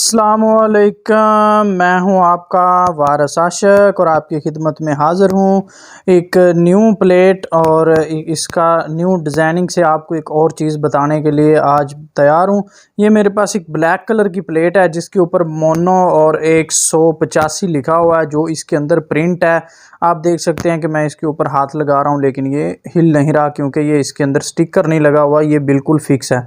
अस्सलामुअलैकुम, मैं हूं आपका वारिस आशिक और आपकी खिदमत में हाज़िर हूं एक न्यू प्लेट और इसका न्यू डिज़ाइनिंग से आपको एक और चीज़ बताने के लिए आज तैयार हूं। ये मेरे पास एक ब्लैक कलर की प्लेट है जिसके ऊपर मोनो और 185 लिखा हुआ है, जो इसके अंदर प्रिंट है। आप देख सकते हैं कि मैं इसके ऊपर हाथ लगा रहा हूं लेकिन ये हिल नहीं रहा क्योंकि ये इसके अंदर स्टिकर नहीं लगा हुआ, ये बिल्कुल फिक्स है।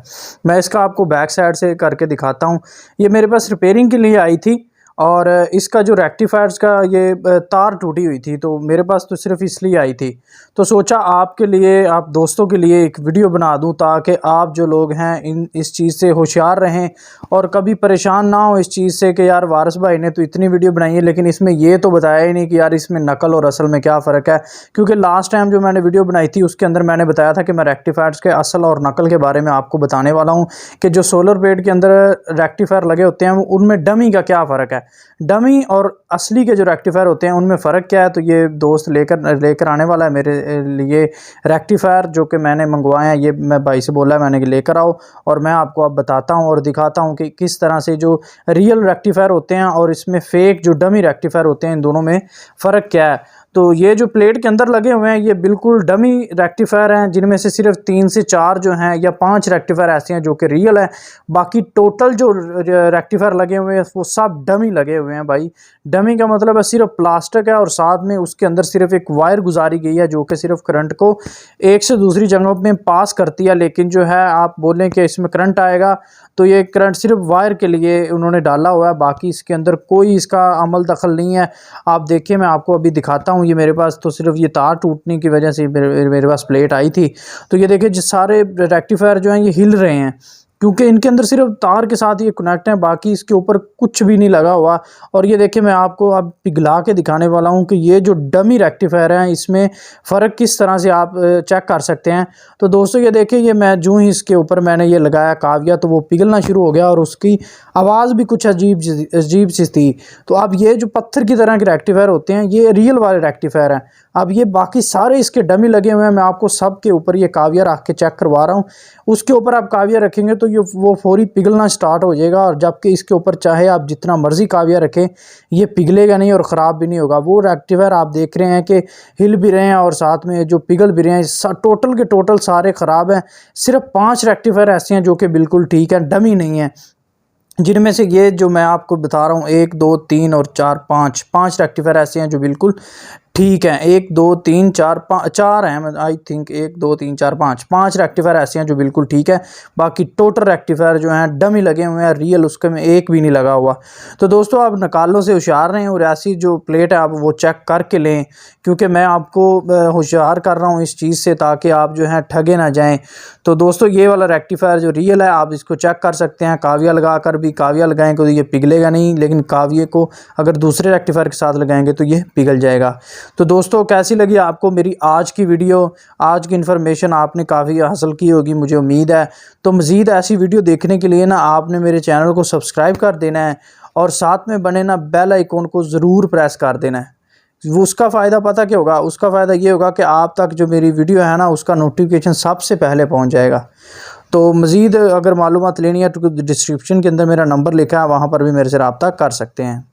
मैं इसका आपको बैक साइड से करके दिखाता हूं। ये मेरे पास रिपेयरिंग के लिए आई थी और इसका जो रेक्टिफायर्स का ये तार टूटी हुई थी, तो मेरे पास तो सिर्फ इसलिए आई थी। तो सोचा आपके लिए, आप दोस्तों के लिए एक वीडियो बना दूं ताकि आप जो लोग हैं इस चीज़ से होशियार रहें और कभी परेशान ना हो इस चीज़ से कि यार वारिस भाई ने तो इतनी वीडियो बनाई है लेकिन इसमें ये तो बताया ही नहीं कि यार इसमें नकल और असल में क्या फ़र्क है। क्योंकि लास्ट टाइम जो मैंने वीडियो बनाई थी उसके अंदर मैंने बताया था कि मैं रेक्टिफायर्स के असल और नकल के बारे में आपको बताने वाला हूँ कि जो सोलर प्लेट के अंदर रेक्टिफायर लगे होते हैं उनमें डमी का क्या फ़र्क है, डमी और असली के जो रेक्टिफायर होते हैं उनमें फ़र्क क्या है। तो ये दोस्त लेकर आने वाला है मेरे लिए रेक्टिफायर जो कि मैंने मंगवाए हैं। ये मैं भाई से बोला है मैंने कि लेकर आओ और मैं आपको अब बताता हूँ और दिखाता हूँ कि किस तरह से जो रियल रेक्टिफायर होते हैं और इसमें फ़ेक जो डमी रेक्टिफायर होते हैं इन दोनों में फ़र्क क्या है। तो ये जो प्लेट के अंदर लगे हुए हैं ये बिल्कुल डमी रेक्टिफायर हैं, जिनमें से सिर्फ 3 से 4 जो हैं या 5 रेक्टिफायर ऐसे हैं जो कि रियल है। बाकी टोटल जो रेक्टिफायर लगे हुए हैं वो सब डमी लगे हुए हैं भाई। डमी का मतलब है सिर्फ प्लास्टिक है और साथ में उसके अंदर सिर्फ एक वायर गुजारी गई है जो कि सिर्फ करंट को एक से दूसरी जगहों में पास करती है। लेकिन जो है आप बोलें कि इसमें करंट आएगा तो ये करंट सिर्फ वायर के लिए उन्होंने डाला हुआ है, बाकी इसके अंदर कोई इसका अमल दखल नहीं है। आप देखिए मैं आपको अभी दिखाता हूँ। ये मेरे पास तो सिर्फ ये तार टूटने की वजह से मेरे पास प्लेट आई थी। तो ये देखिए जो सारे रेक्टिफायर जो हैं ये हिल रहे हैं क्योंकि इनके अंदर सिर्फ तार के साथ ये कनेक्ट है, बाकी इसके ऊपर कुछ भी नहीं लगा हुआ। और ये देखिए मैं आपको अब पिघला के दिखाने वाला हूँ कि ये जो डमी रेक्टिफायर हैं इसमें फ़र्क किस तरह से आप चेक कर सकते हैं। तो दोस्तों ये देखिए ये मैं जो ही इसके ऊपर मैंने ये लगाया काविया तो वो पिघलना शुरू हो गया और उसकी आवाज़ भी कुछ अजीब सी थी। तो अब ये जो पत्थर की तरह के रेक्टिफायर होते हैं ये रियल वाले रेक्टिफायर हैं। अब ये बाकी सारे इसके डमी लगे हुए हैं, मैं आपको सब के ऊपर ये काविया रख के चेक करवा रहा हूँ। उसके ऊपर आप काविया रखेंगे तो ये वो फौरी पिघलना स्टार्ट हो जाएगा, और जबकि इसके ऊपर चाहे आप जितना मर्जी काविया रखें ये पिघलेगा नहीं और ख़राब भी नहीं होगा। वो रेक्टिफायर आप देख रहे हैं कि हिल भी रहे हैं और साथ में जो पिघल भी रहे हैं, टोटल के टोटल सारे ख़राब हैं। सिर्फ 5 रेक्टिफायर ऐसे हैं जो कि बिल्कुल ठीक है, डमी नहीं है, जिनमें से ये जो मैं आपको बता रहा हूँ 1 2 3 और 4 5 रेक्टिफायर ऐसे हैं जो बिल्कुल ठीक है। 1 2 3 4 5 4 हैं आई थिंक, 1 2 3 4 5 रेक्टिफायर ऐसे हैं जो बिल्कुल ठीक है। बाकी टोटल रेक्टिफायर जो हैं डमी लगे हुए हैं, रियल उसके में एक भी नहीं लगा हुआ। तो दोस्तों आप निकालों से होशियार रहें और ऐसी जो प्लेट है आप वो चेक करके लें, क्योंकि मैं आपको होशियार कर रहा हूँ इस चीज़ से ताकि आप जो हैं ठगे ना जाएँ। तो दोस्तों ये वाला रेक्टिफायर जो रियल है आप इसको चेक कर सकते हैं, काविया लगा कर भी, काविया लगाएँ तो ये पिघलेगा नहीं, लेकिन काविये को अगर दूसरे रेक्टिफायर के साथ लगाएंगे तो ये पिघल जाएगा। तो दोस्तों कैसी लगी आपको मेरी आज की वीडियो, आज की इन्फॉर्मेशन आपने काफ़ी हासिल की होगी मुझे उम्मीद है। तो मज़ीद ऐसी वीडियो देखने के लिए ना आपने मेरे चैनल को सब्सक्राइब कर देना है और साथ में बने ना बेल आइकॉन को ज़रूर प्रेस कर देना है। वो उसका फ़ायदा पता क्या होगा, उसका फ़ायदा ये होगा कि आप तक जो मेरी वीडियो है ना उसका नोटिफिकेशन सबसे पहले पहुंच जाएगा। तो मज़ीद अगर मालूमात लेनी है तो डिस्क्रिप्शन के अंदर मेरा नंबर लिखा है, वहाँ पर भी मेरे से रब्ता कर सकते हैं।